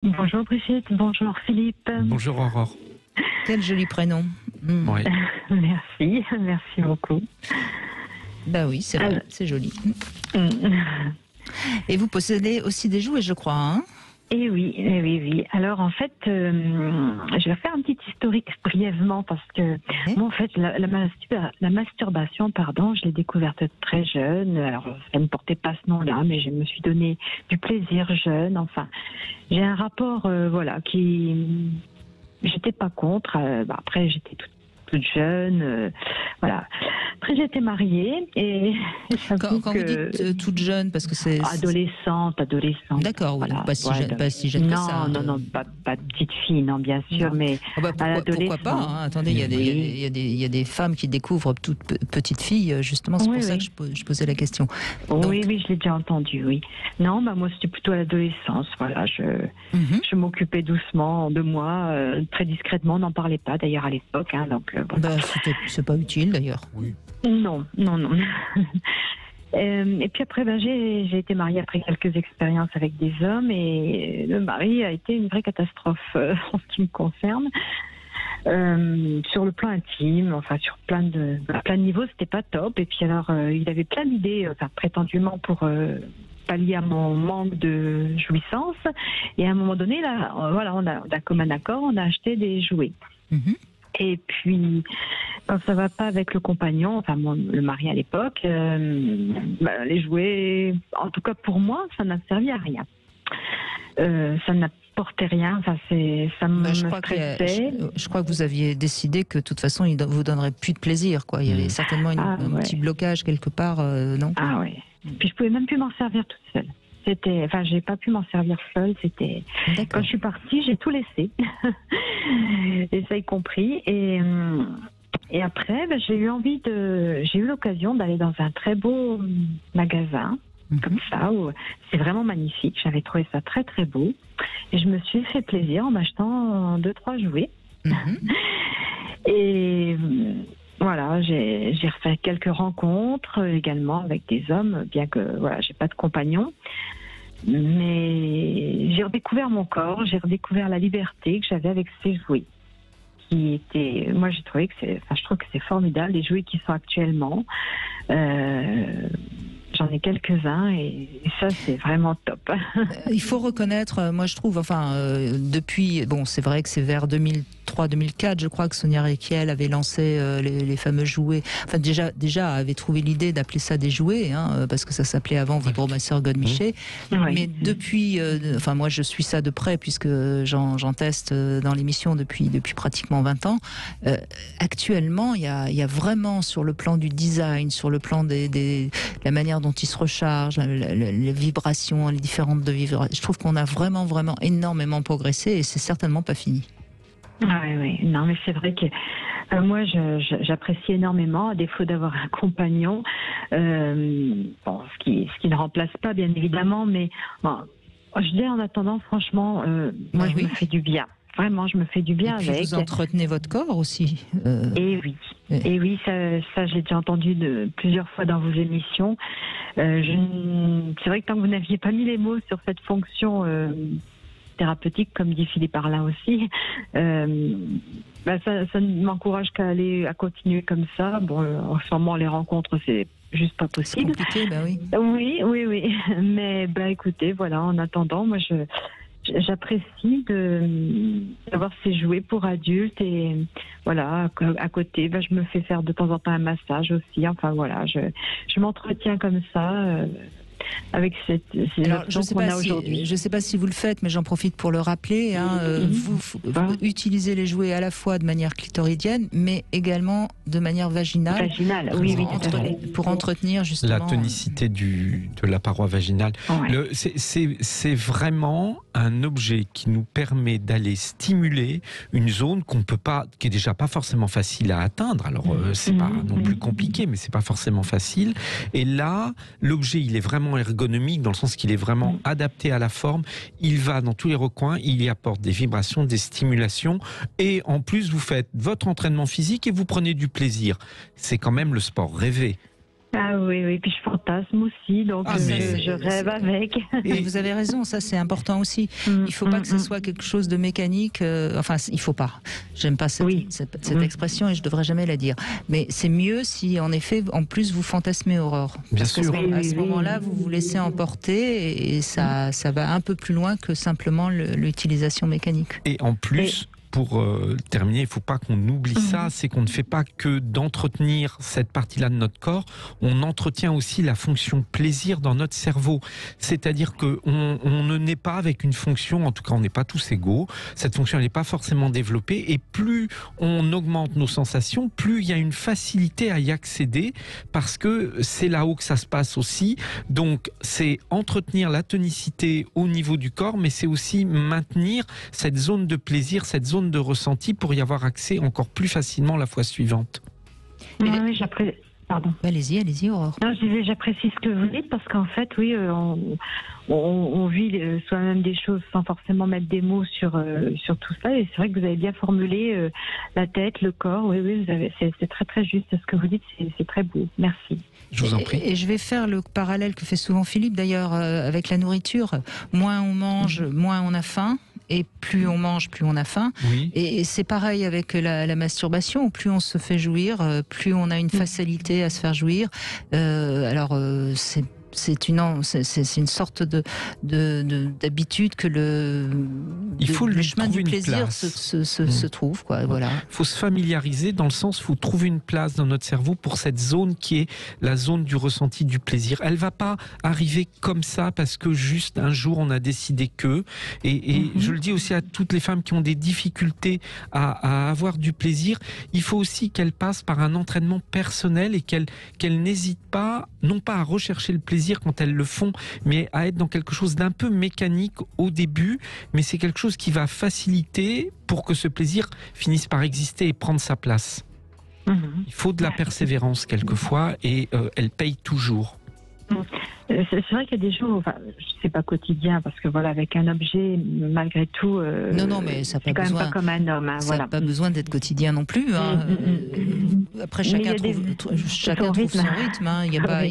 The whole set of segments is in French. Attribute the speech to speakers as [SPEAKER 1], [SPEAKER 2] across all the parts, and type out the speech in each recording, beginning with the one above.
[SPEAKER 1] Bonjour Brigitte, bonjour Philippe.
[SPEAKER 2] Bonjour Aurore.
[SPEAKER 3] Quel joli prénom.
[SPEAKER 2] Oui.
[SPEAKER 1] Merci beaucoup.
[SPEAKER 3] Bah oui, c'est vrai, c'est joli.
[SPEAKER 1] Mm.
[SPEAKER 3] Et vous possédez aussi des jouets, je crois, hein?
[SPEAKER 1] Oui. Alors en fait, je vais faire un petit historique brièvement parce que moi en fait la masturbation, pardon, je l'ai découverte très jeune. Alors ça ne portait pas ce nom-là, mais je me suis donné du plaisir jeune. Enfin, j'ai un rapport, qui j'étais pas contre. Après j'étais toute jeune, voilà. Après j'étais mariée et j'avoue
[SPEAKER 3] Quand
[SPEAKER 1] que
[SPEAKER 3] vous dites toute jeune, parce que c'est...
[SPEAKER 1] adolescente.
[SPEAKER 3] D'accord, oui,
[SPEAKER 1] Voilà.
[SPEAKER 3] donc pas si jeune que ça.
[SPEAKER 1] Non, pas de petite fille, non, bien sûr,
[SPEAKER 3] Non.
[SPEAKER 1] mais
[SPEAKER 3] Ah bah
[SPEAKER 1] à
[SPEAKER 3] pourquoi pas,
[SPEAKER 1] l'adolescence.
[SPEAKER 3] hein. Attendez, il y a des femmes qui découvrent toute petite fille, justement, c'est pour ça que je posais la question. Donc...
[SPEAKER 1] Oui, je l'ai déjà entendu, oui. Non, moi c'était plutôt à l'adolescence, voilà, je m'occupais doucement de moi, très discrètement, on n'en parlait pas d'ailleurs à l'époque, hein, donc voilà.
[SPEAKER 3] C'est pas utile d'ailleurs.
[SPEAKER 2] Oui.
[SPEAKER 1] Non. Et puis après, j'ai été mariée après quelques expériences avec des hommes et le mari a été une vraie catastrophe en ce qui me concerne. Sur le plan intime, enfin sur plein de niveaux, c'était pas top. Et puis alors, il avait plein d'idées, prétendument pour pallier à mon manque de jouissance. Et à un moment donné, là, voilà, on a comme un accord, on a acheté des jouets.
[SPEAKER 3] Mhm.
[SPEAKER 1] Et puis, quand ça va pas avec le compagnon, enfin le mari à l'époque, les jouets, en tout cas pour moi, ça n'a servi à rien. Ça n'apportait rien. Enfin, ça me stressait.
[SPEAKER 3] Je crois que vous aviez décidé que de toute façon, il vous donnerait plus de plaisir, quoi. Il y avait certainement un petit blocage quelque part, non?
[SPEAKER 1] Ah oui. Puis je pouvais même plus m'en servir toute seule. J'ai pas pu m'en servir seule. Quand je suis partie, j'ai tout laissé, et ça y compris. Et après, j'ai eu l'occasion d'aller dans un très beau magasin, comme ça, où c'est vraiment magnifique. J'avais trouvé ça très très beau, et je me suis fait plaisir en m'achetant 2-3 jouets. Et voilà, j'ai refait quelques rencontres également avec des hommes, bien que voilà, j'ai pas de compagnon. Mais j'ai redécouvert mon corps, j'ai redécouvert la liberté que j'avais avec ces jouets. Moi, j'ai trouvé je trouve que c'est formidable, les jouets qui sont actuellement. J'en ai quelques-uns et ça, c'est vraiment top.
[SPEAKER 3] Il faut reconnaître, moi je trouve, depuis, c'est vrai que c'est vers 2003-2004, je crois que Sonia Rykiel avait lancé les fameux jouets. Enfin, déjà avait trouvé l'idée d'appeler ça des jouets, hein, parce que ça s'appelait avant Vibromasseur Godemiché. Mais depuis, moi je suis ça de près puisque j'en teste dans l'émission depuis pratiquement 20 ans. Actuellement, il y a vraiment sur le plan du design, sur le plan de la manière dont il se recharge, les vibrations, les différentes de vibrations. Je trouve qu'on a vraiment énormément progressé et c'est certainement pas fini.
[SPEAKER 1] Ah oui. Non, mais c'est vrai que moi, j'apprécie énormément, à défaut d'avoir un compagnon. Ce qui ne remplace pas, bien évidemment, mais je dis en attendant, franchement, moi, je me fais du bien. Vraiment, je me fais du bien
[SPEAKER 3] et puis
[SPEAKER 1] avec.
[SPEAKER 3] Vous entretenez votre corps aussi.
[SPEAKER 1] Et oui, ça j'ai déjà entendu plusieurs fois dans vos émissions. C'est vrai que tant que vous n'aviez pas mis les mots sur cette fonction thérapeutique, comme dit Philippe Arlin aussi, ça ne m'encourage à continuer comme ça. Bon, en ce moment, les rencontres, c'est juste pas possible.
[SPEAKER 3] C'est compliqué,
[SPEAKER 1] Oui. Mais écoutez, voilà, en attendant, moi, j'apprécie d'avoir ces jouets pour adultes et voilà, à côté, je me fais faire de temps en temps un massage aussi. Enfin voilà, je m'entretiens comme ça avec ces options qu'on a aujourd'hui.
[SPEAKER 3] Je ne sais pas si vous le faites, mais j'en profite pour le rappeler. Vous utilisez les jouets à la fois de manière clitoridienne, mais également de manière vaginale.
[SPEAKER 1] Oui,
[SPEAKER 3] pour entretenir justement
[SPEAKER 2] la tonicité de la paroi vaginale. Ouais. C'est vraiment un objet qui nous permet d'aller stimuler une zone qui est déjà pas forcément facile à atteindre. Alors c'est pas non plus compliqué, mais c'est pas forcément facile. Et là, l'objet, il est vraiment ergonomique dans le sens qu'il est vraiment adapté à la forme. Il va dans tous les recoins, il y apporte des vibrations, des stimulations, et en plus vous faites votre entraînement physique et vous prenez du plaisir. C'est quand même le sport rêvé.
[SPEAKER 1] Ah oui, oui, puis je fantasme aussi, donc je rêve avec.
[SPEAKER 3] Et vous avez raison, ça c'est important aussi. Il ne faut pas que ce soit quelque chose de mécanique, enfin il ne faut pas. J'aime pas cette expression et je ne devrais jamais la dire. Mais c'est mieux si en effet, en plus vous fantasmez Aurore.
[SPEAKER 2] Bien sûr.
[SPEAKER 3] À ce moment-là, vous vous laissez emporter et ça va un peu plus loin que simplement l'utilisation mécanique.
[SPEAKER 2] Et en plus... Pour terminer, il ne faut pas qu'on oublie ça, c'est qu'on ne fait pas que d'entretenir cette partie-là de notre corps, on entretient aussi la fonction plaisir dans notre cerveau. C'est-à-dire qu'on ne naît pas avec une fonction, en tout cas on n'est pas tous égaux, cette fonction n'est pas forcément développée, et plus on augmente nos sensations, plus il y a une facilité à y accéder, parce que c'est là-haut que ça se passe aussi. Donc c'est entretenir la tonicité au niveau du corps, mais c'est aussi maintenir cette zone de plaisir, cette zone de ressenti pour y avoir accès encore plus facilement la fois suivante.
[SPEAKER 1] Oui, pardon.
[SPEAKER 3] Allez-y, Aurore.
[SPEAKER 1] Non, j'apprécie ce que vous dites parce qu'en fait, oui, on vit soi-même des choses sans forcément mettre des mots sur tout ça. Et c'est vrai que vous avez bien formulé la tête, le corps. Oui, c'est très très juste ce que vous dites. C'est très beau. Merci.
[SPEAKER 2] Je vous en prie.
[SPEAKER 3] Et je vais faire le parallèle que fait souvent Philippe d'ailleurs avec la nourriture. Moins on mange, moins on a faim. Et plus on mange, plus on a faim. Oui. Et c'est pareil avec la masturbation. Plus on se fait jouir, plus on a une facilité à se faire jouir. C'est une sorte d'habitude que le chemin du plaisir se trouve, quoi. Voilà.
[SPEAKER 2] Il faut se familiariser dans le sens où il faut trouver une place dans notre cerveau pour cette zone qui est la zone du ressenti du plaisir. Elle va pas arriver comme ça parce que juste un jour on a décidé que. Et je le dis aussi à toutes les femmes qui ont des difficultés à avoir du plaisir, il faut aussi qu'elles passent par un entraînement personnel et qu'elles n'hésitent pas, non pas à rechercher le plaisir quand elles le font, mais à être dans quelque chose d'un peu mécanique au début, mais c'est quelque chose qui va faciliter pour que ce plaisir finisse par exister et prendre sa place. Il faut de la persévérance quelquefois et elle paye toujours.
[SPEAKER 1] C'est vrai qu'il y a des jours, c'est pas quotidien parce que voilà, avec un objet, malgré tout,
[SPEAKER 3] non, mais ça
[SPEAKER 1] c'est quand même pas comme un homme. Hein,
[SPEAKER 3] ça n'a pas besoin d'être quotidien non plus. Hein. Après, chacun trouve son rythme. Hein. Il y a pas.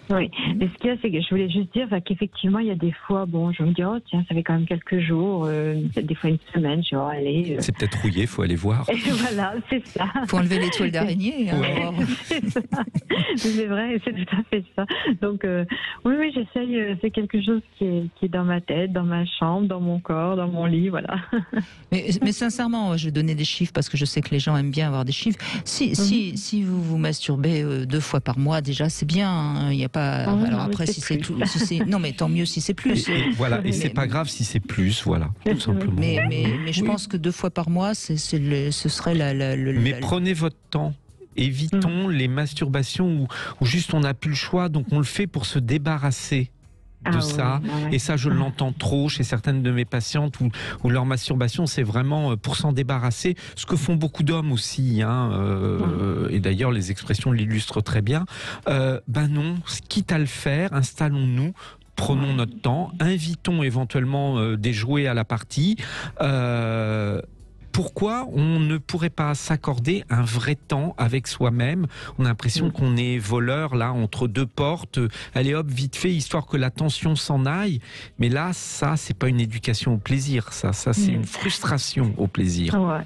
[SPEAKER 1] Oui, mais ce qu'il y a, c'est que je voulais juste dire qu'effectivement, il y a des fois, je me dis, oh tiens, ça fait quand même quelques jours, des fois une semaine, je vais allez.
[SPEAKER 2] C'est peut-être rouillé, il faut aller voir.
[SPEAKER 1] Et voilà, c'est ça.
[SPEAKER 3] Il faut enlever les toiles d'araignée. Hein,
[SPEAKER 1] c'est ça. C'est vrai, c'est tout à fait ça. Donc, oui, j'essaye, c'est quelque chose qui est dans ma tête, dans ma chambre, dans mon corps, dans mon lit, voilà.
[SPEAKER 3] Mais sincèrement, je vais donner des chiffres parce que je sais que les gens aiment bien avoir des chiffres. Si vous vous masturbez 2 fois par mois, déjà, c'est bien. Hein, il y a pas. Alors après, si c'est tout, non, mais tant mieux si c'est plus.
[SPEAKER 2] Voilà, et c'est pas grave si c'est plus, voilà, tout simplement.
[SPEAKER 3] Mais je pense que 2 fois par mois, ce serait
[SPEAKER 2] Mais prenez votre temps. Évitons les masturbations où juste on n'a plus le choix, donc on le fait pour se débarrasser de ça. Et ça, je l'entends trop chez certaines de mes patientes où leur masturbation, c'est vraiment pour s'en débarrasser. Ce que font beaucoup d'hommes aussi, et d'ailleurs, les expressions l'illustrent très bien. Non, quitte à le faire, installons-nous. Prenons notre temps, invitons éventuellement des jouets à la partie. Pourquoi on ne pourrait pas s'accorder un vrai temps avec soi-même? On a l'impression qu'on est voleur là entre 2 portes. Allez hop, vite fait, histoire que la tension s'en aille. Mais là, ça, c'est pas une éducation au plaisir. Ça c'est une frustration au plaisir.
[SPEAKER 1] Ouais.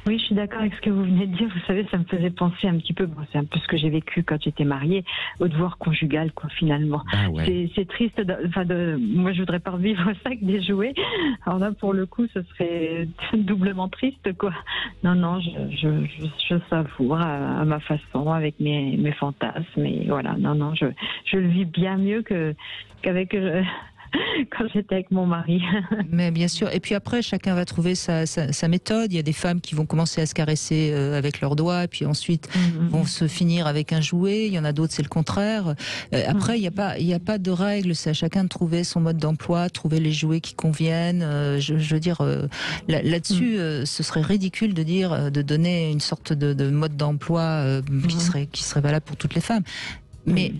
[SPEAKER 1] Oui, je suis d'accord avec ce que vous venez de dire. Vous savez, ça me faisait penser un petit peu, c'est un peu ce que j'ai vécu quand j'étais mariée, au devoir conjugal, quoi, finalement.
[SPEAKER 2] Ah ouais.
[SPEAKER 1] C'est triste. Moi, je voudrais pas revivre ça avec des jouets. Alors là, pour le coup, ce serait doublement triste, quoi. Non, je savoure à ma façon, avec mes fantasmes. Et voilà, non, je le vis bien mieux qu'avec. Quand j'étais avec mon mari.
[SPEAKER 3] Mais bien sûr. Et puis après, chacun va trouver sa méthode. Il y a des femmes qui vont commencer à se caresser avec leurs doigts, et puis ensuite vont se finir avec un jouet. Il y en a d'autres, c'est le contraire. Après, il n'y a pas de règle. C'est à chacun de trouver son mode d'emploi, trouver les jouets qui conviennent. Je veux dire, là-dessus, ce serait ridicule de donner une sorte de mode d'emploi qui serait valable pour toutes les femmes. Mais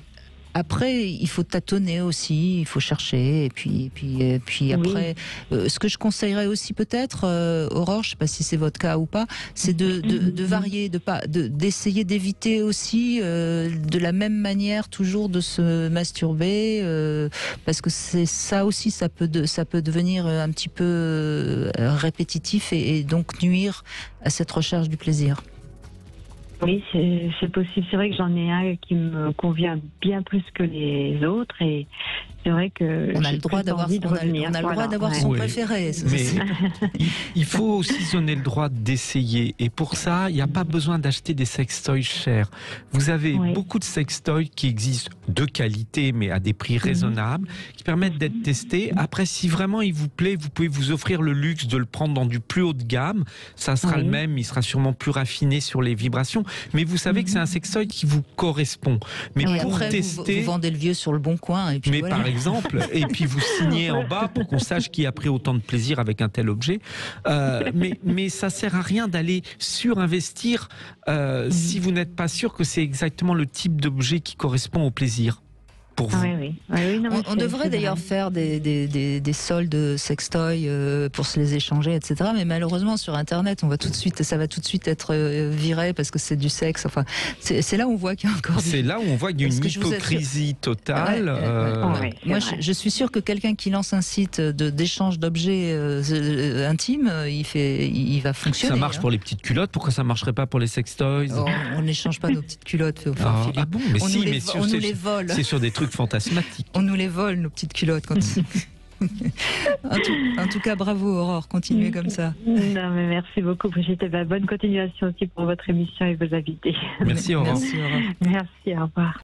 [SPEAKER 3] Après, il faut tâtonner aussi, il faut chercher, et puis après, ce que je conseillerais aussi peut-être, Aurore, je ne sais pas si c'est votre cas ou pas, c'est de varier, d'essayer d'éviter aussi de la même manière toujours de se masturber, parce que c'est ça aussi, ça peut devenir un petit peu répétitif et donc nuire à cette recherche du plaisir.
[SPEAKER 1] Oui, c'est possible. C'est vrai que j'en ai un qui me convient bien plus que les autres et c'est vrai que
[SPEAKER 3] on a le droit d'avoir son préféré.
[SPEAKER 2] Mais il faut aussi se donner le droit d'essayer et pour ça, il n'y a pas besoin d'acheter des sextoys chers. Vous avez beaucoup de sextoys qui existent de qualité mais à des prix raisonnables qui permettent d'être testés. Après, si vraiment il vous plaît, vous pouvez vous offrir le luxe de le prendre dans du plus haut de gamme. Ça sera le même, il sera sûrement plus raffiné sur les vibrations. Mais vous savez que c'est un sextoy qui vous correspond. Mais pour
[SPEAKER 3] après,
[SPEAKER 2] tester,
[SPEAKER 3] vous vendez le vieux sur le bon coin. Et puis
[SPEAKER 2] mais par exemple, et puis vous signez en bas pour qu'on sache qui a pris autant de plaisir avec un tel objet. Mais ça sert à rien d'aller surinvestir si vous n'êtes pas sûr que c'est exactement le type d'objet qui correspond au plaisir.
[SPEAKER 3] On devrait d'ailleurs faire des soldes sextoys pour se les échanger, etc. Mais malheureusement sur Internet, ça va tout de suite être viré parce que c'est du sexe. Enfin, c'est là où on voit qu'il y a encore.
[SPEAKER 2] C'est là où on voit qu'il y a une hypocrisie totale.
[SPEAKER 3] Moi, je suis sûre que quelqu'un qui lance un site d'échange d'objets intimes, il va fonctionner.
[SPEAKER 2] Ça marche pour les petites culottes. Pourquoi ça marcherait pas pour les sextoys?
[SPEAKER 3] On n'échange pas nos petites culottes.
[SPEAKER 2] Ah bon, mais si, mais
[SPEAKER 3] on nous les vole.
[SPEAKER 2] C'est sur des trucs fantasmatiques.
[SPEAKER 3] On nous les vole, nos petites culottes. En tout cas, bravo Aurore, continuez comme ça.
[SPEAKER 1] Non, mais merci beaucoup Brigitte. Bonne continuation aussi pour votre émission et vos invités.
[SPEAKER 2] Merci Aurore.
[SPEAKER 3] Merci Aurore.
[SPEAKER 1] Merci, au revoir.